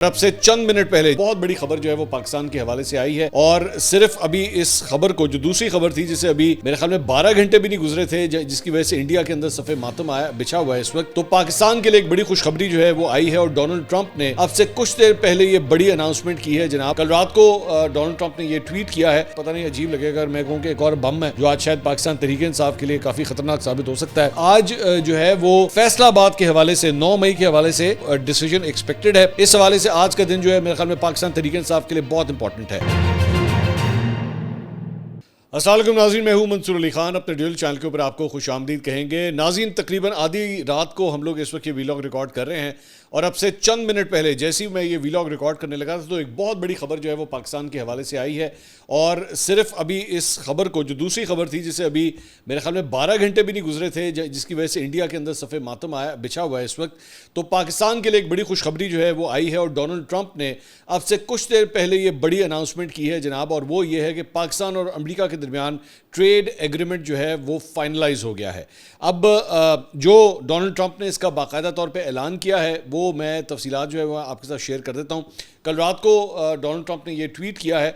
اب سے چند منٹ پہلے بہت بڑی خبر جو ہے وہ پاکستان کے حوالے سے آئی ہے اور صرف ابھی اس خبر کو جو دوسری خبر تھی جسے ابھی میرے خیال میں 12 گھنٹے بھی نہیں گزرے تھے جس کی وجہ سے انڈیا کے اندر صف ماتم بچھا ہوا ہے اس وقت، تو پاکستان کے لیے ایک بڑی خوشخبری جو ہے وہ آئی ہے اور ڈونلڈ ٹرمپ نے اب سے کچھ دیر پہلے یہ بڑی اناؤنسمنٹ کی ہے۔ جناب کل رات کو ڈونلڈ ٹرمپ نے یہ ٹویٹ کیا ہے، پتہ نہیں عجیب لگے گا میں کہوں کہ ایک اور بم ہے جو آج شاید پاکستان تحریک انصاف کے لیے کافی خطرناک ثابت ہو سکتا ہے۔ آج جو ہے وہ فیصلہ آباد کے حوالے سے 9 مئی کے حوالے سے ڈیسیجن ایکسپیکٹڈ ہے۔ اس حوالے سے آج کا دن جو ہے میرے خیال میں پاکستان تحریک انصاف کے لیے بہت امپورٹنٹ ہے۔ السلام علیکم ناظرین، میں ہوں منصور علی خان، اپنے ڈیول چینل کے اوپر آپ کو خوش آمدید کہیں گے۔ ناظرین تقریباً آدھی رات کو ہم لوگ اس وقت یہ ویلاگ ریکارڈ کر رہے ہیں اور اب سے چند منٹ پہلے جیسے ہی میں یہ ویلاگ ریکارڈ کرنے لگا تھا تو ایک بہت بڑی خبر جو ہے وہ پاکستان کے حوالے سے آئی ہے اور صرف ابھی اس خبر کو جو دوسری خبر تھی جسے ابھی میرے خیال میں 12 گھنٹے بھی نہیں گزرے تھے جس کی وجہ سے انڈیا کے اندر صف ماتم بچھا ہوا ہے اس وقت، تو پاکستان کے لیے ایک بڑی خوشخبری جو ہے وہ آئی ہے اور ڈونلڈ ٹرمپ نے اب سے کچھ دیر پہلے یہ بڑی اناؤنسمنٹ کی ہے جناب، اور وہ یہ ہے کہ پاکستان اور امریکہ کے درمیان ٹریڈ ایگریمنٹ جو ہے وہ فائنلائز ہو گیا ہے۔ اب جو ڈونلڈ ٹرمپ نے اس کا باقاعدہ طور پہ اعلان کیا ہے وہ میں تفصیلات جو ہے وہ آپ کے ساتھ شیئر کر دیتا ہوں۔ کل رات کو ڈونلڈ ٹرمپ نے یہ ٹویٹ کیا ہے،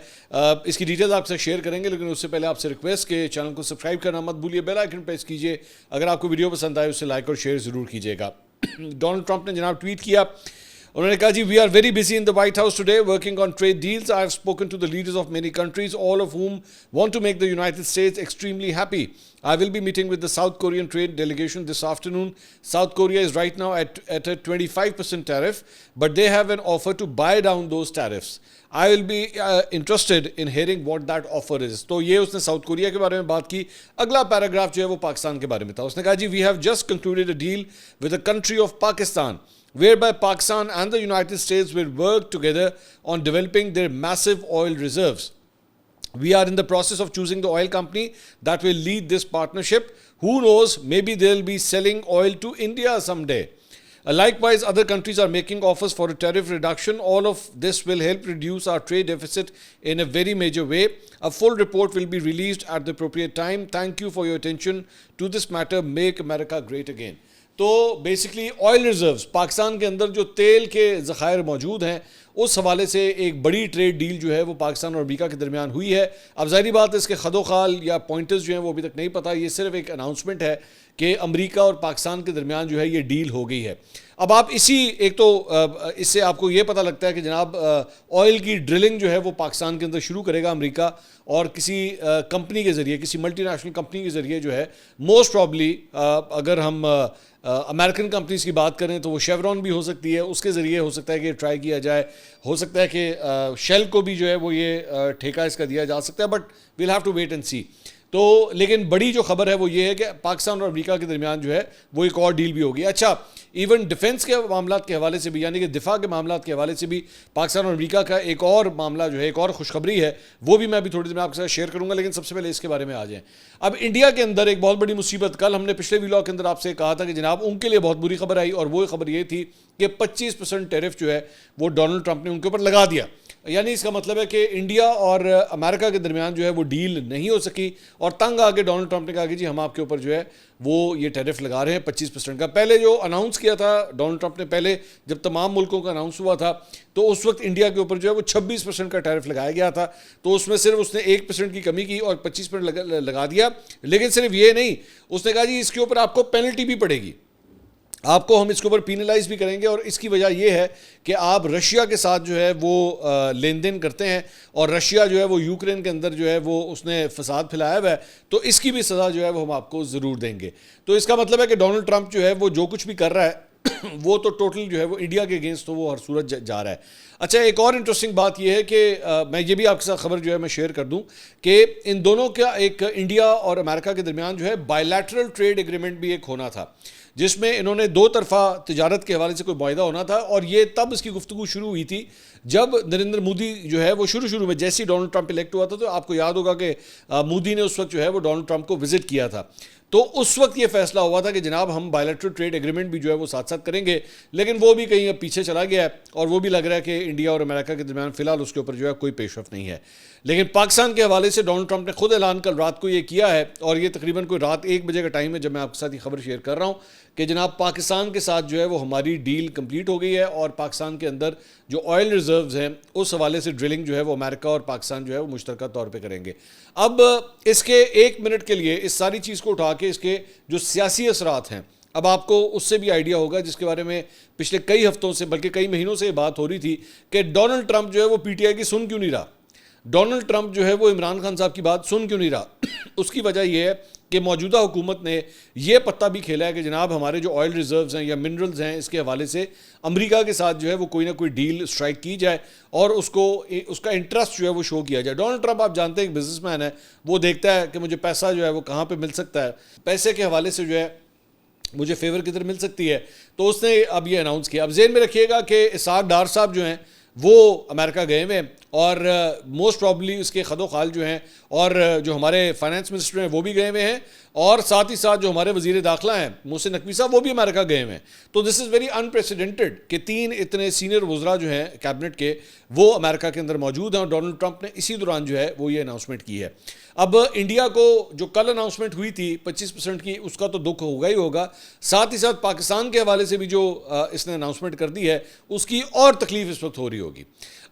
اس کی ڈیٹیلز آپ سے شیئر کریں گے، لیکن اس سے پہلے آپ سے ریکویسٹ کہ چینل کو سبسکرائب کرنا مت بھولیے، بیل آئیکن پریس کیجیے، اگر آپ کو ویڈیو پسند آئے اسے لائک اور شیئر ضرور کیجیے گا۔ ڈونلڈ ٹرمپ نے جناب ٹویٹ کیا، انہوں نے کہا جی we are very busy in the White House today working on trade deals. I have spoken to the leaders of many countries, all of whom want to make the United States extremely happy. I will be meeting with the South Korean trade delegation this afternoon. South Korea is right now at a 25% tariff, but they have an offer to buy down those tariffs. I will be interested in hearing what that offer is. تو یہ اس نے south Korea کے بارے میں بات کی۔ اگلا paragraph جو ہے وہ پاکستان کے بارے میں تھا، اس نے کہا جی we have just concluded a deal with the country of Pakistan, whereby Pakistan and the United States will work together on developing their massive oil reserves. We are in the process of choosing the oil company that will lead this partnership. Who knows, maybe they'll be selling oil to India someday. Likewise, other countries are making offers for a tariff reduction. All of this will help reduce our trade deficit in a very major way. A full report will be released at the appropriate time. Thank you for your attention to this matter. Make America great again. تو basically oil reserves Pakistan کے اندر جو تیل کے ذخائر موجود ہیں اس حوالے سے ایک بڑی ٹریڈ ڈیل جو ہے وہ پاکستان اور امریکہ کے درمیان ہوئی ہے۔ اب ظاہری بات ہے اس کے خد و خال یا پوائنٹرز جو ہیں وہ ابھی تک نہیں پتہ، یہ صرف ایک اناؤنسمنٹ ہے کہ امریکہ اور پاکستان کے درمیان جو ہے یہ ڈیل ہو گئی ہے۔ اب آپ ایک تو اس سے آپ کو یہ پتہ لگتا ہے کہ جناب آئل کی ڈرلنگ جو ہے وہ پاکستان کے اندر شروع کرے گا امریکہ، اور کسی کمپنی کے ذریعے، کسی ملٹی نیشنل کمپنی کے ذریعے جو ہے موسٹ پرابلی، اگر ہم امریکن کمپنیز کی بات کریں تو وہ شیورون بھی ہو سکتی ہے، اس کے ذریعے ہو سکتا ہے کہ ٹرائی کیا جائے، ہو سکتا ہے کہ شیل کو بھی جو ہے وہ یہ ٹھیکہ اس کا دیا جا سکتا ہے، but we'll have to wait and see. تو لیکن بڑی جو خبر ہے وہ یہ ہے کہ پاکستان اور امریکہ کے درمیان جو ہے وہ ایک اور ڈیل بھی ہوگی۔ اچھا، ایون ڈیفنس کے معاملات کے حوالے سے بھی، یعنی کہ دفاع کے معاملات کے حوالے سے بھی پاکستان اور امریکہ کا ایک اور معاملہ جو ہے، ایک اور خوشخبری ہے، وہ بھی میں ابھی تھوڑی دیر میں آپ کے ساتھ شیئر کروں گا، لیکن سب سے پہلے اس کے بارے میں آ جائیں۔ اب انڈیا کے اندر ایک بہت بڑی مصیبت، کل ہم نے پچھلے ویلاگ کے اندر آپ سے کہا تھا کہ جناب ان کے لیے بہت بری خبر آئی، اور وہ خبر یہ تھی کہ 25% ٹیرف جو ہے وہ ڈونلڈ ٹرمپ نے ان کے اوپر لگا دیا۔ یعنی اس کا مطلب ہے کہ انڈیا اور امریکہ کے درمیان جو ہے وہ ڈیل نہیں ہو سکی، اور تنگ آ کے ڈونلڈ ٹرمپ نے کہا کہ جی ہم آپ کے اوپر جو ہے وہ یہ ٹیرف لگا رہے ہیں 25% کا۔ پہلے جو اناؤنس کیا تھا ڈونلڈ ٹرمپ نے، پہلے جب تمام ملکوں کا اناؤنس ہوا تھا تو اس وقت انڈیا کے اوپر جو ہے وہ 26% کا ٹیرف لگایا گیا تھا، تو اس میں صرف اس نے 1% کی کمی کی اور 25% لگا دیا۔ لیکن صرف یہ نہیں، اس نے کہا جی اس کے اوپر آپ کو پینلٹی بھی پڑے گی، آپ کو ہم اس کے اوپر پینلائز بھی کریں گے، اور اس کی وجہ یہ ہے کہ آپ رشیا کے ساتھ جو ہے وہ لین دین کرتے ہیں، اور رشیا جو ہے وہ یوکرین کے اندر جو ہے وہ اس نے فساد پھیلایا ہوا ہے، تو اس کی بھی سزا جو ہے وہ ہم آپ کو ضرور دیں گے۔ تو اس کا مطلب ہے کہ ڈونلڈ ٹرمپ جو ہے وہ جو کچھ بھی کر رہا ہے وہ تو ٹوٹل جو ہے وہ انڈیا کے اگینسٹ تو وہ ہر صورت جا رہا ہے۔ اچھا، ایک اور انٹرسٹنگ بات یہ ہے کہ میں یہ بھی آپ کے ساتھ خبر جو ہے میں شیئر کر دوں کہ ان دونوں کا ایک انڈیا اور امریکہ کے درمیان جو ہے بائی لیٹرل ٹریڈ ایگریمنٹ بھی ایک ہونا تھا، جس میں انہوں نے دو طرفہ تجارت کے حوالے سے کوئی معاہدہ ہونا تھا، اور یہ تب اس کی گفتگو شروع ہوئی تھی جب نریندر مودی جو ہے وہ شروع میں جیسے ہی ڈونلڈ ٹرمپ الیکٹ ہوا تھا، تو آپ کو یاد ہوگا کہ مودی نے اس وقت جو ہے وہ ڈونلڈ ٹرمپ کو وزٹ کیا تھا۔ تو اس وقت یہ فیصلہ ہوا تھا کہ جناب ہم بائیلیٹرل ٹریڈ ایگریمنٹ بھی جو ہے وہ ساتھ ساتھ کریں گے، لیکن وہ بھی کہیں اب پیچھے چلا گیا ہے اور وہ بھی لگ رہا ہے کہ انڈیا اور امریکہ کے درمیان فی الحال اس کے اوپر جو ہے کوئی پیش رفت نہیں ہے۔ لیکن پاکستان کے حوالے سے ڈونلڈ ٹرمپ نے خود اعلان کل رات کو یہ کیا ہے، اور یہ تقریباً کوئی رات 1 بجے کا ٹائم ہے جب میں آپ کے ساتھ یہ خبر شیئر کر رہا ہوں کہ جناب پاکستان کے ساتھ جو ہے وہ ہماری ڈیل کمپلیٹ ہو گئی ہے، اور پاکستان کے اندر جو آئل ریزروز ہیں اس حوالے سے ڈرلنگ جو ہے وہ امریکہ اور پاکستان جو ہے وہ مشترکہ طور پہ کریں گے۔ اب اس کے 1 منٹ کے لیے اس ساری چیز کو اٹھا کے اس کے جو سیاسی اثرات ہیں اب آپ کو اس سے بھی آئیڈیا ہوگا، جس کے بارے میں پچھلے کئی ہفتوں سے بلکہ کئی مہینوں سے یہ بات ہو رہی تھی کہ ڈونلڈ ٹرمپ جو ہے وہ پی ٹی آئی کی سن کیوں نہیں رہا، ڈونلڈ ٹرمپ جو ہے وہ عمران خان صاحب کی بات سن کیوں نہیں رہا۔ اس کی وجہ یہ ہے کہ موجودہ حکومت نے یہ پتہ بھی کھیلا ہے کہ جناب ہمارے جو آئل ریزروز ہیں یا منرلز ہیں اس کے حوالے سے امریکہ کے ساتھ جو ہے وہ کوئی نہ کوئی ڈیل سٹرائک کی جائے اور اس کا انٹرسٹ جو ہے وہ شو کیا جائے۔ ڈونلڈ ٹرمپ آپ جانتے ہیں ایک بزنس مین ہے، وہ دیکھتا ہے کہ مجھے پیسہ جو ہے وہ کہاں پہ مل سکتا ہے، پیسے کے حوالے سے جو ہے مجھے فیور کدھر مل سکتی ہے، تو اس نے اب یہ اناؤنس کیا۔ اب ذہن میں رکھیے گا کہ اسحاق ڈار صاحب جو ہیں وہ امریکہ گئے ہوئے ہیں، اور موسٹ پرابلی اس کے خد و خال جو ہیں اور جو ہمارے فائنانس منسٹر ہیں وہ بھی گئے ہوئے ہیں، اور ساتھ ہی ساتھ جو ہمارے وزیر داخلہ ہیں محسن نقوی صاحب وہ بھی امریکہ گئے ہوئے ہیں۔ تو دس از ویری انپریسیڈنٹڈ کہ 3 اتنے سینئر وزراء جو ہیں کیبنٹ کے وہ امریکہ کے اندر موجود ہیں، اور ڈونلڈ ٹرمپ نے اسی دوران جو ہے وہ یہ اناؤنسمنٹ کی ہے۔ اب انڈیا کو جو کل اناؤنسمنٹ ہوئی تھی 25% کی، اس کا تو دکھ ہوگا ہی ہوگا، ساتھ ہی ساتھ پاکستان کے حوالے سے بھی جو اس نے اناؤنسمنٹ کر دی ہے اس کی اور تکلیف اس وقت ہو رہی ہوگی۔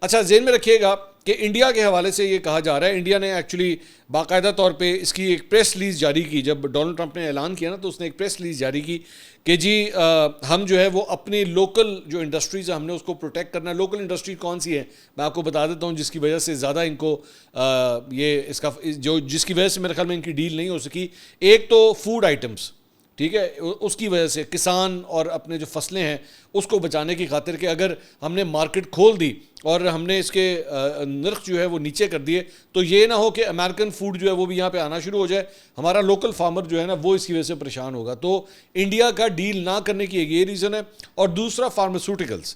اچھا ذہن میں رکھیے گا کہ انڈیا کے حوالے سے یہ کہا جا رہا ہے، انڈیا نے ایکچولی باقاعدہ طور پہ اس کی ایک پریس ریلیز جاری کی، جب ڈونلڈ ٹرمپ نے اعلان کیا نا تو اس نے ایک پریس ریلیز جاری کی کہ جی ہم جو ہے وہ اپنی لوکل جو انڈسٹریز ہیں ہم نے اس کو پروٹیکٹ کرنا ہے۔ لوکل انڈسٹری کون سی ہے میں آپ کو بتا دیتا ہوں، جس کی وجہ سے زیادہ ان کو یہ اس کا جس کی وجہ سے میرے خیال میں ان کی ڈیل نہیں ہو سکی، ایک تو فوڈ آئٹمس، ٹھیک ہے، اس کی وجہ سے کسان اور اپنے جو فصلیں ہیں اس کو بچانے کی خاطر کہ اگر ہم نے مارکیٹ کھول دی اور ہم نے اس کے نرخ جو ہے وہ نیچے کر دیے تو یہ نہ ہو کہ امریکن فوڈ جو ہے وہ بھی یہاں پہ آنا شروع ہو جائے، ہمارا لوکل فارمر جو ہے نا وہ اس کی وجہ سے پریشان ہوگا۔ تو انڈیا کا ڈیل نہ کرنے کی ایک یہ ریزن ہے، اور دوسرا فارماسیوٹیکلس،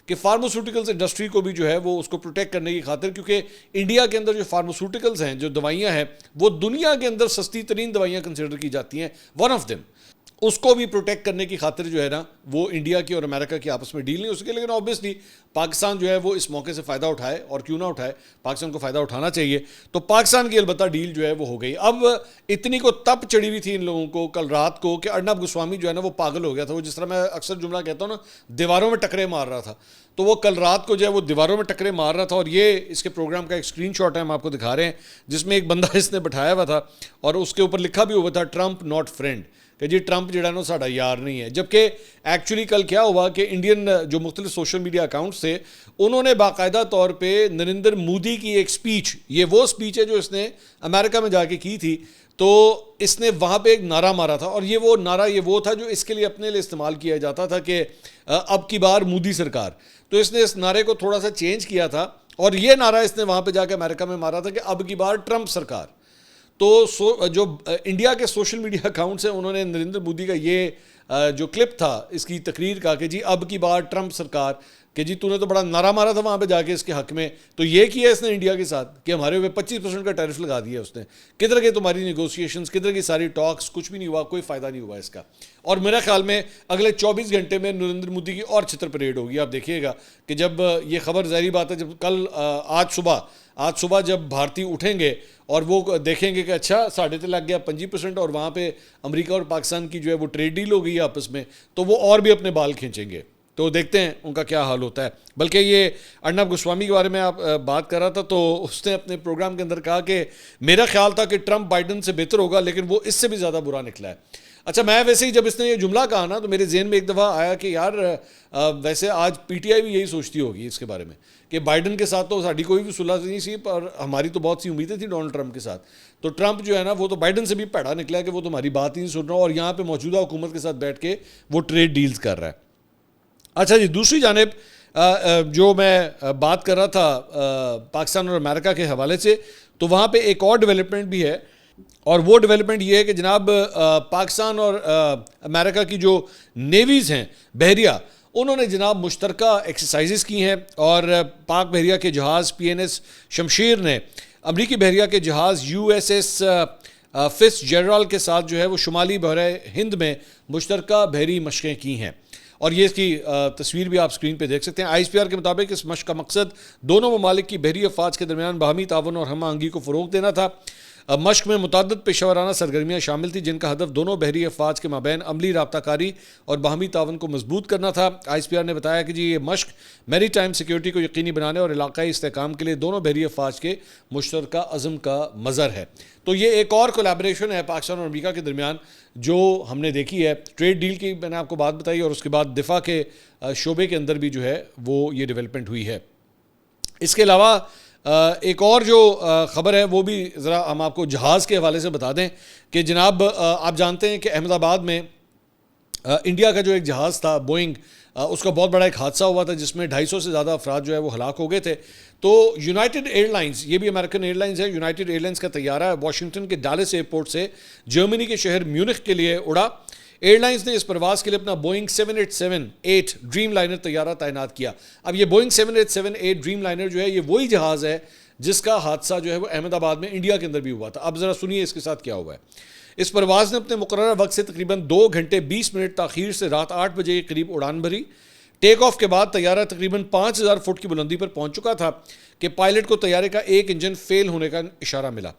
کہ فارماسیوٹیکلز انڈسٹری کو بھی جو ہے وہ اس کو پروٹیکٹ کرنے کی خاطر، کیونکہ انڈیا کے اندر جو فارماسیوٹیکلز ہیں، جو دوائیاں ہیں، وہ دنیا کے اندر سستی ترین دوائیاں کنسیڈر کی جاتی ہیں، ون آف دم، اس کو بھی پروٹیکٹ کرنے کی خاطر جو ہے نا وہ انڈیا کی اور امریکہ کی آپس میں ڈیل نہیں ہو سکے۔ لیکن آبویسلی پاکستان جو ہے وہ اس موقع سے فائدہ اٹھائے، اور کیوں نہ اٹھائے، پاکستان کو فائدہ اٹھانا چاہیے، تو پاکستان کی البتہ ڈیل جو ہے وہ ہو گئی۔ اب اتنی کو تپ چڑھی ہوئی تھی ان لوگوں کو کل رات کو کہ ارنب گوسوامی جو ہے نا وہ پاگل ہو گیا تھا، وہ جس طرح میں اکثر جملہ کہتا ہوں نا دیواروں میں ٹکرے مار رہا تھا، تو وہ کل رات کو جو ہے وہ دیواروں میں ٹکرے مار رہا تھا۔ اور یہ اس کے پروگرام کا ایک اسکرین شاٹ ہے، ہم آپ کو دکھا رہے ہیں، جس میں ایک بندہ اس نے بٹھایا ہوا تھا اور اس کے اوپر لکھا بھی ہوا تھا ٹرمپ ناٹ فرینڈ، کہ جی ٹرمپ جو ہے نا ساڈا یار نہیں ہے۔ جبکہ ایکچولی کل کیا ہوا کہ انڈین جو مختلف سوشل میڈیا اکاؤنٹس تھے انہوں نے باقاعدہ طور پہ نریندر مودی کی ایک سپیچ، یہ وہ سپیچ ہے جو اس نے امریکہ میں جا کے کی تھی، تو اس نے وہاں پہ ایک نعرہ مارا تھا، اور یہ وہ نعرہ یہ وہ تھا جو اس کے لیے اپنے لیے استعمال کیا جاتا تھا کہ اب کی بار مودی سرکار، تو اس نے اس نعرے کو تھوڑا سا چینج کیا تھا، اور یہ نعرہ اس نے وہاں پہ جا کے امریکہ میں مارا تھا کہ اب کی بار ٹرمپ سرکار۔ تو جو انڈیا کے سوشل میڈیا اکاؤنٹس ہیں انہوں نے نریندر مودی کا یہ جو کلپ تھا اس کی تقریر کا کہ جی اب کی بار ٹرمپ سرکار، کہ جی تو نے تو بڑا نعرہ مارا تھا وہاں پہ جا کے اس کے حق میں، تو یہ کیا اس نے انڈیا کے ساتھ کہ ہمارے اوپر 25% کا ٹیرف لگا دیا اس نے۔ کدھر گئی تمہاری نیگوسیشنز، کدھر کی ساری ٹاکس، کچھ بھی نہیں ہوا، کوئی فائدہ نہیں ہوا اس کا۔ اور میرے خیال میں اگلے 24 گھنٹے میں نریندر مودی کی اور چھتر پریڈ ہوگی۔ آپ دیکھیے گا کہ جب یہ خبر ظاہری بات ہے، جب کل آج صبح جب بھارتی اٹھیں گے اور وہ دیکھیں گے کہ اچھا ساڑھے تے لگ گیا 25%، اور وہاں پہ امریکہ اور پاکستان کی جو ہے وہ ٹریڈ ڈیل ہو گئی ہے آپس میں، تو وہ اور بھی اپنے بال کھینچیں گے۔ تو دیکھتے ہیں ان کا کیا حال ہوتا ہے۔ بلکہ یہ ارنب گوسوامی کے بارے میں آپ بات کر رہا تھا، تو اس نے اپنے پروگرام کے اندر کہا کہ میرا خیال تھا کہ ٹرمپ بائیڈن سے بہتر ہوگا، لیکن وہ اس سے بھی زیادہ برا نکلا ہے۔ اچھا میں ویسے ہی جب اس نے یہ جملہ کہا نا تو میرے ذہن میں ایک دفعہ آیا کہ یار ویسے آج پی ٹی آئی بھی یہی سوچتی ہوگی اس کے بارے میں کہ بائیڈن کے ساتھ تو ساڑی کوئی بھی صلح نہیں سی، پر ہماری تو بہت سی امیدیں تھیں ڈونلڈ ٹرمپ کے ساتھ، تو ٹرمپ جو ہے نا وہ تو بائیڈن سے بھی پیڑا نکلا ہے کہ وہ تمہاری بات ہی نہیں سن رہا، اور یہاں پہ موجودہ حکومت کے ساتھ بیٹھ کے وہ ٹریڈ ڈیلز کر رہا ہے۔ اچھا جی، دوسری جانب جو میں بات کر رہا تھا پاکستان اور امریکہ کے حوالے سے، تو وہاں پہ ایک اور ڈیولپمنٹ بھی ہے، اور وہ ڈیولپمنٹ یہ ہے کہ جناب پاکستان اور امریکہ کی جو نیویز ہیں بحریہ، انہوں نے جناب مشترکہ ایکسرسائزز کی ہیں، اور پاک بحریہ کے جہاز پی این ایس شمشیر نے امریکی بحریہ کے جہاز U S S Fitz Gerald کے ساتھ جو ہے وہ شمالی بحر ہند میں مشترکہ بحری مشقیں کی ہیں، اور یہ اس کی تصویر بھی آپ اسکرین پہ دیکھ سکتے ہیں۔ ISPR کے مطابق اس مشق کا مقصد دونوں ممالک کی بحری افواج کے درمیان باہمی تعاون اور ہم آہنگی کو فروغ دینا تھا۔ مشق میں متعدد پیشہ ورانہ سرگرمیاں شامل تھیں جن کا ہدف دونوں بحری افواج کے مابین عملی رابطہ کاری اور باہمی تعاون کو مضبوط کرنا تھا۔ ISPR نے بتایا کہ یہ مشق میری ٹائم سیکیورٹی کو یقینی بنانے اور علاقائی استحکام کے لیے دونوں بحری افواج کے مشترکہ عزم کا مظہر ہے۔ تو یہ ایک اور کولیبریشن ہے پاکستان اور امریکہ کے درمیان جو ہم نے دیکھی ہے۔ ٹریڈ ڈیل کی میں نے آپ کو بات بتائی، اور اس کے بعد دفاع کے شعبے کے اندر بھی جو ہے وہ یہ ڈیولپمنٹ ہوئی ہے۔ اس کے علاوہ ایک اور جو خبر ہے وہ بھی ذرا ہم آپ کو جہاز کے حوالے سے بتا دیں کہ جناب آپ جانتے ہیں کہ احمد آباد میں انڈیا کا جو ایک جہاز تھا بوئنگ، اس کا بہت بڑا ایک حادثہ ہوا تھا جس میں 250 سے زیادہ افراد جو ہے وہ ہلاک ہو گئے تھے۔ تو یونائٹڈ ایئر لائنز، یہ بھی امریکن ایئر لائنز ہے، یونائٹڈ ایئر لائنز کا طیارہ واشنگٹن کے ڈالس ایئرپورٹ سے جرمنی کے شہر میونخ کے لیے اڑا۔ ایئر لائنز نے اس پرواز کے لیے اپنا بوئنگ 787-8 ڈریم لائنر طیارہ تعینات کیا۔ اب یہ بوئنگ 787-8 ڈریم لائنر جو ہے یہ وہی جہاز ہے جس کا حادثہ جو ہے وہ احمد آباد میں انڈیا کے اندر بھی ہوا تھا۔ اب ذرا سنیے اس کے ساتھ کیا ہوا ہے۔ اس پرواز نے اپنے مقررہ وقت سے تقریباً 2 گھنٹے 20 منٹ تاخیر سے رات 8 بجے کے قریب اڑان بھری۔ ٹیک آف کے بعد طیارہ تقریباً 5000 فٹ کی بلندی پر پہنچ چکا تھا کہ پائلٹ کو طیارے کا ایک انجن فیل ہونے کا اشارہ ملا۔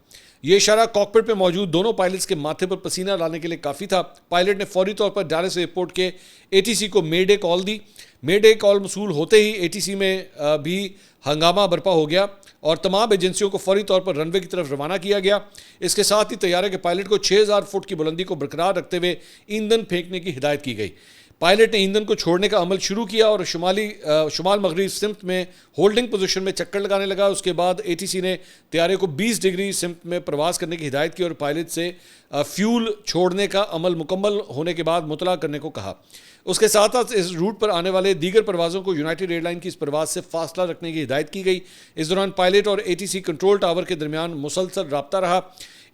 یہ اشارہ کاکپٹ پہ موجود دونوں پائلٹس کے ماتھے پر پسینہ لانے کے لیے کافی تھا۔ پائلٹ نے فوری طور پر ڈالس ایئرپورٹ کے ATC کو مے ڈے کال دی۔ مے ڈے کال موصول ہوتے ہی ATC میں بھی ہنگامہ برپا ہو گیا اور تمام ایجنسیوں کو فوری طور پر رن وے کی طرف روانہ کیا گیا۔ اس کے ساتھ ہی طیارے کے پائلٹ کو 6000 فٹ کی بلندی کو برقرار رکھتے ہوئے ایندھن پھینکنے کی ہدایت کی گئی۔ پائلٹ نے ایندھن کو چھوڑنے کا عمل شروع کیا اور شمال مغربی سمت میں ہولڈنگ پوزیشن میں چکر لگانے لگا۔ اس کے بعد ATC نے طیارے کو 20 ڈگری سمت میں پرواز کرنے کی ہدایت کی اور پائلٹ سے فیول چھوڑنے کا عمل مکمل ہونے کے بعد مطلع کرنے کو کہا۔ اس کے ساتھ ساتھ اس روٹ پر آنے والے دیگر پروازوں کو یونائٹڈ ایئر لائن کی اس پرواز سے فاصلہ رکھنے کی ہدایت کی گئی۔ اس دوران پائلٹ اور ATC کنٹرول ٹاور کے درمیان مسلسل رابطہ رہا۔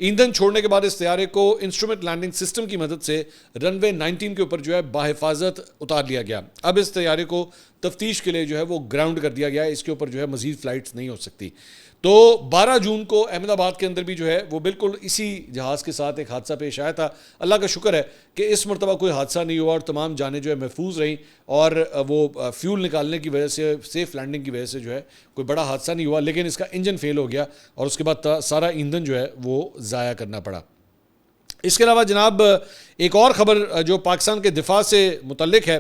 ایندھن چھوڑنے کے بعد اس طیارے کو انسٹرومنٹ لینڈنگ سسٹم کی مدد سے رن وے 19 کے اوپر جو ہے بحفاظت اتار لیا گیا۔ اب اس طیارے کو تفتیش کے لیے جو ہے وہ گراؤنڈ کر دیا گیا ہے، اس کے اوپر جو ہے مزید فلائٹس نہیں ہو سکتی۔ تو 12 جون کو احمد آباد کے اندر بھی جو ہے وہ بالکل اسی جہاز کے ساتھ ایک حادثہ پیش آیا تھا۔ اللہ کا شکر ہے کہ اس مرتبہ کوئی حادثہ نہیں ہوا اور تمام جانیں جو ہے محفوظ رہیں، اور وہ فیول نکالنے کی وجہ سے، سیف لینڈنگ کی وجہ سے جو ہے کوئی بڑا حادثہ نہیں ہوا، لیکن اس کا انجن فیل ہو گیا اور اس کے بعد سارا ایندھن جو ہے وہ ضائع کرنا پڑا۔ اس کے علاوہ جناب ایک اور خبر جو پاکستان کے دفاع سے متعلق ہے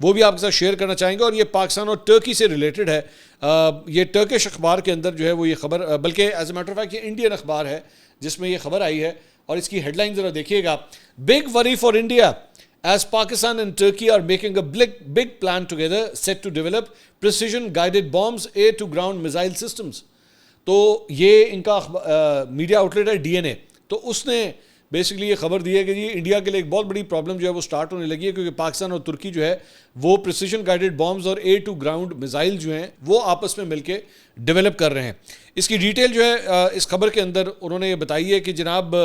وہ بھی آپ کے ساتھ شیئر کرنا چاہیں گے، اور یہ پاکستان اور ٹرکی سے ریلیٹڈ ہے۔ یہ ٹرکش اخبار کے اندر جو ہے وہ یہ خبر، بلکہ as a matter of fact یہ انڈین اخبار ہے جس میں یہ خبر آئی ہے، اور اس کی ہیڈ لائن ذرا دیکھیے گا۔ Big worry for India as Pakistan and Turkey are making a big plan together set to develop precision guided bombs air to ground missile systems. تو یہ ان کا میڈیا آؤٹ لیٹ ہے DNA، تو اس نے بیسکلی یہ خبر دی ہے کہ جی انڈیا کے لیے ایک بہت بڑی پرابلم جو ہے وہ سٹارٹ ہونے لگی ہے، کیونکہ پاکستان اور ترکی جو ہے وہ پریسیژن گائیڈڈ بامبز اور ایئر ٹو گراؤنڈ میزائل جو ہیں وہ آپس میں مل کے ڈیولپ کر رہے ہیں۔ اس کی ڈیٹیل جو ہے اس خبر کے اندر انہوں نے یہ بتائی ہے کہ جناب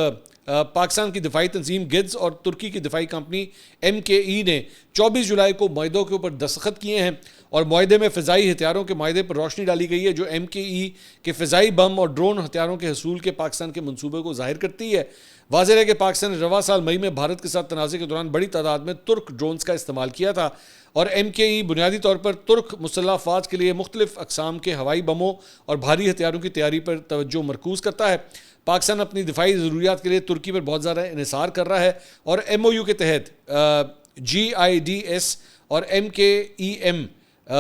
پاکستان کی دفاعی تنظیم گدز اور ترکی کی دفاعی کمپنی MKE نے 24 جولائی کو معاہدوں کے اوپر دستخط کیے ہیں، اور معاہدے میں فضائی ہتھیاروں کے معاہدے پر روشنی ڈالی گئی ہے جو MKE کے فضائی بم اور ڈرون ہتھیاروں کے حصول کے پاکستان کے منصوبے کو ظاہر کرتی ہے۔ واضح ہے کہ پاکستان نے رواں سال مئی میں بھارت کے ساتھ تنازع کے دوران بڑی تعداد میں ترک ڈرونز کا استعمال کیا تھا، اور MKE بنیادی طور پر ترک مسلح افواج کے لیے مختلف اقسام کے ہوائی بموں اور بھاری ہتھیاروں کی تیاری پر توجہ مرکوز کرتا ہے۔ پاکستان اپنی دفاعی ضروریات کے لیے ترکی پر بہت زیادہ انحصار کر رہا ہے، اور MOU کے تحت GIDS اور MKEM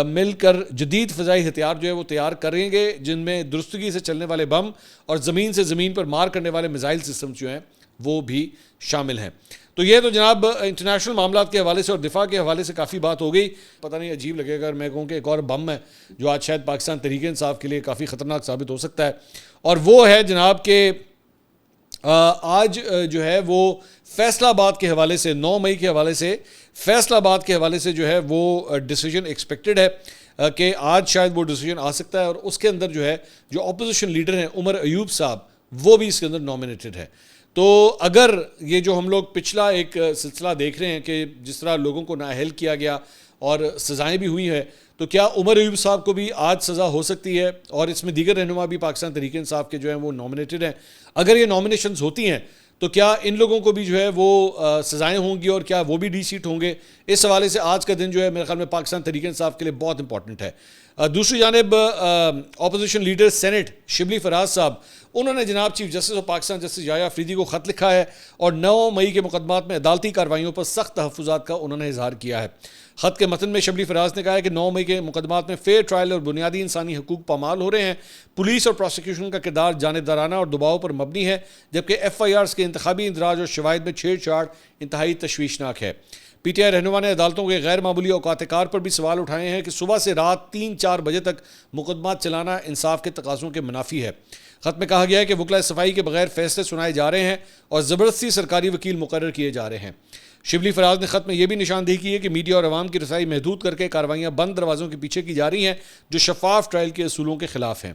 مل کر جدید فضائی ہتھیار جو ہے وہ تیار کریں گے، جن میں درستگی سے چلنے والے بم اور زمین سے زمین پر مار کرنے والے میزائل سسٹم جو ہیں وہ بھی شامل ہیں۔ تو یہ تو جناب انٹرنیشنل معاملات کے حوالے سے اور دفاع کے حوالے سے کافی بات ہو گئی۔ پتہ نہیں عجیب لگے اگر میں کہوں کہ ایک اور بم ہے جو آج شاید پاکستان تحریک انصاف کے لیے کافی خطرناک ثابت ہو سکتا ہے، اور وہ ہے جناب کہ آج جو ہے وہ فیصل آباد کے حوالے سے 9 مئی کے حوالے سے فیصل آباد کے حوالے سے جو ہے وہ ڈیسیجن ایکسپیکٹڈ ہے کہ آج شاید وہ ڈیسیجن آ سکتا ہے، اور اس کے اندر جو ہے جو اپوزیشن لیڈر ہیں عمر ایوب صاحب وہ بھی اس کے اندر نامینیٹڈ ہے۔ تو اگر یہ جو ہم لوگ پچھلا ایک سلسلہ دیکھ رہے ہیں کہ جس طرح لوگوں کو نااہل کیا گیا اور سزائیں بھی ہوئی ہیں، تو کیا عمر ایوب صاحب کو بھی آج سزا ہو سکتی ہے؟ اور اس میں دیگر رہنما بھی پاکستان تحریک انصاف کے جو ہیں وہ نامینیٹڈ ہیں۔ اگر یہ نامینیشنز ہوتی ہیں تو کیا ان لوگوں کو بھی جو ہے وہ سزائیں ہوں گی اور کیا وہ بھی ڈی سیٹ ہوں گے؟ اس حوالے سے آج کا دن جو ہے میرے خیال میں پاکستان تحریک انصاف کے لیے بہت امپورٹنٹ ہے۔ دوسری جانب opposition leader senate Shibli Faraz صاحب، انہوں نے جناب chief justice of Pakistan justice Yahya Afridi کو خط لکھا ہے اور 9 مئی کے مقدمات میں عدالتی کارروائیوں پر سخت تحفظات کا انہوں نے اظہار کیا ہے۔ خط کے متن میں شبلی فراز نے کہا ہے کہ 9 مئی کے مقدمات میں فیئر ٹرائل اور بنیادی انسانی حقوق پامال ہو رہے ہیں۔ پولیس اور پروسیکیوشن کا کردار جانبدارانہ اور دباؤ پر مبنی ہے، جبکہ ایف آئی آرز کے انتخابی اندراج اور شواہد میں چھیڑ چھاڑ انتہائی تشویشناک ہے۔ پی ٹی آئی رہنما نے عدالتوں کے غیر معمولی اوقات کار پر بھی سوال اٹھائے ہیں کہ صبح سے رات 3-4 بجے تک مقدمات چلانا انصاف کے تقاضوں کے منافی ہے۔ خط میں کہا گیا ہے کہ وکلاء صفائی کے بغیر فیصلے سنائے جا رہے ہیں اور زبردستی سرکاری وکیل مقرر کیے جا رہے ہیں۔ شبلی فراز نے خط میں یہ بھی نشاندہی کی ہے کہ میڈیا اور عوام کی رسائی محدود کر کے کارروائیاں بند دروازوں کے پیچھے کی جا رہی ہیں، جو شفاف ٹرائل کے اصولوں کے خلاف ہیں۔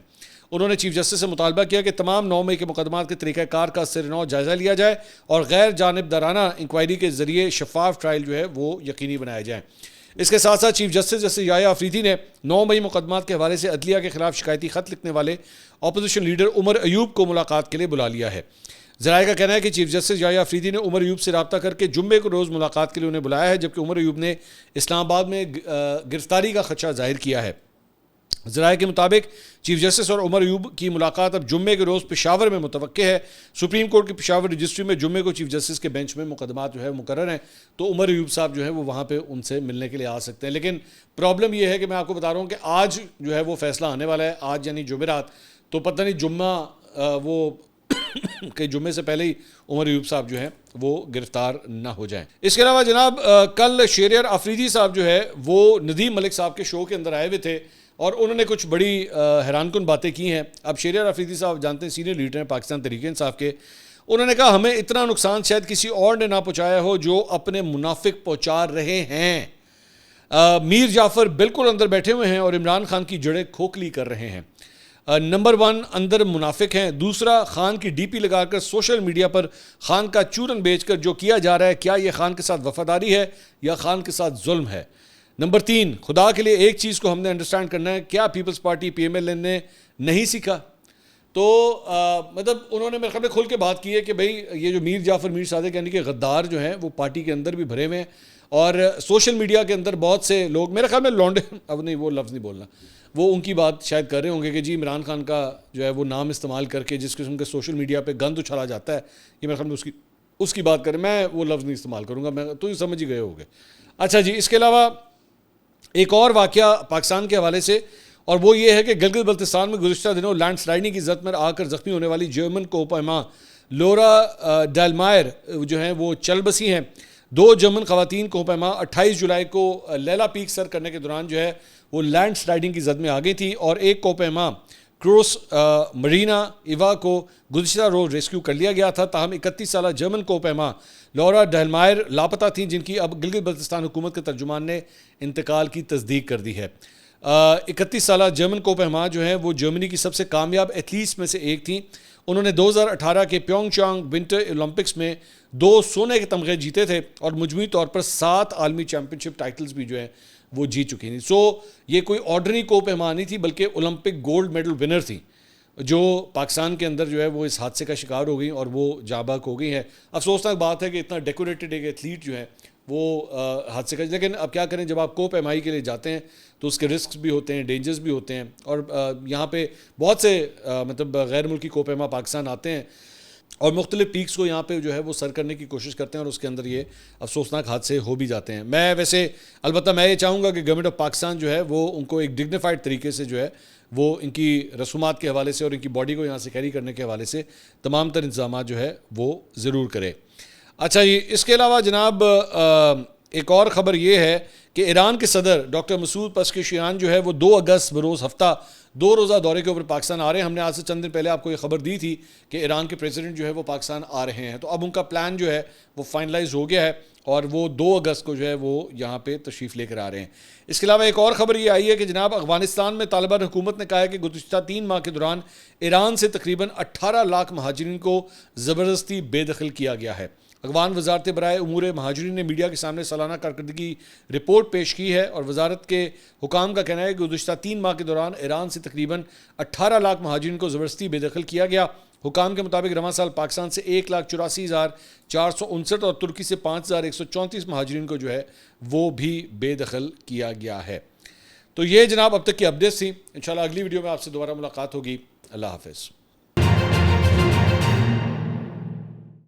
انہوں نے چیف جسٹس سے مطالبہ کیا کہ تمام 9 مئی کے مقدمات کے طریقہ کار کا سر نو جائزہ لیا جائے اور غیر جانبدارانہ انکوائری کے ذریعے شفاف ٹرائل جو ہے وہ یقینی بنائے جائیں۔ اس کے ساتھ ساتھ chief justice justice Yahya Afridi نے 9 مئی مقدمات کے حوالے سے عدلیہ کے خلاف شکایتی خط لکھنے والے اپوزیشن لیڈر عمر ایوب کو ملاقات کے لیے بلا لیا ہے۔ ذرائع کا کہنا ہے کہ چیف جسٹس یحییٰ آفریدی نے عمر ایوب سے رابطہ کر کے جمعے کو روز ملاقات کے لیے انہیں بلایا ہے، جبکہ عمر ایوب نے اسلام آباد میں گرفتاری کا خدشہ ظاہر کیا ہے۔ ذرائع کے مطابق چیف جسٹس اور عمر ایوب کی ملاقات اب جمعے کے روز پشاور میں متوقع ہے۔ سپریم کورٹ کی پشاور رجسٹری میں جمعے کو چیف جسٹس کے بینچ میں مقدمات جو ہے مقرر ہیں، تو عمر ایوب صاحب جو ہے وہ وہاں پہ ان سے ملنے کے لیے آ سکتے ہیں۔ لیکن پرابلم یہ ہے کہ میں آپ کو بتا رہا ہوں کہ آج جو ہے وہ فیصلہ آنے والا ہے، آج یعنی جمعرات، تو پتہ نہیں جمعہ وہ کہ جمعے سے پہلے ہی عمر ایوب صاحب جو ہیں وہ گرفتار نہ ہو جائیں۔ اس کے علاوہ جناب کل شہریار آفریدی صاحب جو ہے وہ ندیم ملک صاحب کے شو کے اندر آئے ہوئے تھے اور انہوں نے کچھ بڑی حیران کن باتیں کی ہیں۔ اب شہریار آفریدی صاحب جانتے ہیں سینئر لیڈر ہیں پاکستان تحریک انصاف کے، انہوں نے کہا ہمیں اتنا نقصان شاید کسی اور نے نہ پہنچایا ہو جو اپنے منافق پہنچا رہے ہیں۔ میر جعفر بالکل اندر بیٹھے ہوئے ہیں اور عمران خان کی جڑیں کھوکھلی کر رہے ہیں۔ نمبر 1 اندر منافق ہیں، دوسرا خان کی ڈی پی لگا کر سوشل میڈیا پر خان کا چورن بیچ کر جو کیا جا رہا ہے، کیا یہ خان کے ساتھ وفاداری ہے یا خان کے ساتھ ظلم ہے؟ نمبر 3 خدا کے لیے ایک چیز کو ہم نے انڈرسٹینڈ کرنا ہے، کیا Peoples Party P M L N نے نہیں سیکھا؟ تو مطلب انہوں نے میرے خیال میں کھل کے بات کی ہے کہ بھئی یہ جو میر جعفر میر صادق یعنی کہ غدار جو ہیں وہ پارٹی کے اندر بھی بھرے ہوئے ہیں اور سوشل میڈیا کے اندر بہت سے لوگ میرے خیال میں لونڈے اب نہیں وہ لفظ نہیں بولنا، وہ ان کی بات شاید کر رہے ہوں گے کہ جی عمران خان کا جو ہے وہ نام استعمال کر کے جس قسم کے سوشل میڈیا پہ گند اچھالا جاتا ہے، یہ میرے خیال میں اس کی بات کریں، میں وہ لفظ نہیں استعمال کروں گا، میں تو یہ سمجھ ہی گئے ہوگے۔ اچھا جی، اس کے علاوہ ایک اور واقعہ پاکستان کے حوالے سے، اور وہ یہ ہے کہ گلگت بلتستان میں گزشتہ دنوں لینڈ سلائڈنگ کی زد میں آ کر زخمی ہونے والی جرمن کوپیما لورا ڈیلمائر جو ہیں وہ چل بسی ہیں۔ 2 جرمن خواتین کوپیما 28 جولائی کو لیلا پیک سر کرنے کے دوران جو ہے وہ لینڈ سلائڈنگ کی زد میں آ گئی تھی اور ایک کوپیما کروس مرینا ایوا کو گزشتہ روز ریسکیو کر لیا گیا تھا، تاہم 31 سالہ جرمن کوپیما لورا ڈیلمائر لاپتہ تھیں، جن کی اب گلگت بلتستان حکومت کے ترجمان نے انتقال کی تصدیق کر دی ہے۔ 31 سالہ جرمن کوپیما جو ہیں وہ جرمنی کی سب سے کامیاب ایتھلیٹس میں سے ایک تھیں۔ انہوں نے 2018 کے پیونگ چانگ ونٹر اولمپکس میں 2 سونے کے تمغے جیتے تھے اور مجموعی طور پر 7 عالمی چیمپئن شپ ٹائٹلز بھی جو ہیں وہ جیت چکی تھیں۔ سو یہ کوئی آرڈنری کوپیما نہیں تھی بلکہ اولمپک گولڈ میڈل ونر تھی، جو پاکستان کے اندر جو ہے وہ اس حادثے کا شکار ہو گئی اور وہ جاں بحق ہو گئی ہیں۔ افسوسناک بات ہے کہ اتنا ڈیکوریٹڈ ایک ایتھلیٹ جو ہے وہ حادثے کا، لیکن اب کیا کریں، جب آپ کوپ ایم آئی کے لیے جاتے ہیں تو اس کے رسکس بھی ہوتے ہیں، ڈینجرز بھی ہوتے ہیں، اور یہاں پہ بہت سے مطلب غیر ملکی کوپ ایما پاکستان آتے ہیں اور مختلف پیکس کو یہاں پہ جو ہے وہ سر کرنے کی کوشش کرتے ہیں اور اس کے اندر یہ افسوسناک حادثے ہو بھی جاتے ہیں۔ میں ویسے البتہ میں یہ چاہوں گا کہ گورنمنٹ آف پاکستان جو ہے وہ ان کو ایک ڈگنیفائڈ طریقے سے جو ہے وہ ان کی رسومات کے حوالے سے اور ان کی باڈی کو یہاں سے کیری کرنے کے حوالے سے تمام تر انتظامات جو ہے وہ ضرور کرے۔ اچھا جی، اس کے علاوہ جناب ایک اور خبر یہ ہے کہ ایران کے صدر ڈاکٹر مسعود پزشکیان جو ہے وہ 2 اگست بروز ہفتہ 2 روزہ دورے کے اوپر پاکستان آ رہے ہیں۔ ہم نے آج سے چند دن پہلے آپ کو یہ خبر دی تھی کہ ایران کے پریزیڈنٹ جو ہے وہ پاکستان آ رہے ہیں، تو اب ان کا پلان جو ہے وہ فائنلائز ہو گیا ہے اور وہ 2 اگست کو جو ہے وہ یہاں پہ تشریف لے کر آ رہے ہیں۔ اس کے علاوہ ایک اور خبر یہ آئی ہے کہ جناب افغانستان میں طالبان حکومت نے کہا ہے کہ گزشتہ 3 ماہ کے دوران ایران سے تقریباً 18 لاکھ مہاجرین کو زبردستی بے دخل کیا گیا ہے۔ افغان وزارت برائے امور مہاجرین نے میڈیا کے سامنے سالانہ کارکردگی رپورٹ پیش کی ہے اور وزارت کے حکام کا کہنا ہے کہ گزشتہ 3 ماہ کے دوران ایران سے تقریباً 18 لاکھ مہاجرین کو زبردستی بے دخل کیا گیا۔ حکام کے مطابق رواں سال پاکستان سے 1,84,459 اور ترکی سے 5,134 مہاجرین کو جو ہے وہ بھی بے دخل کیا گیا ہے۔ تو یہ جناب اب تک کی اپڈیٹس تھی، انشاءاللہ اگلی ویڈیو میں آپ سے دوبارہ ملاقات ہوگی۔ اللہ حافظ۔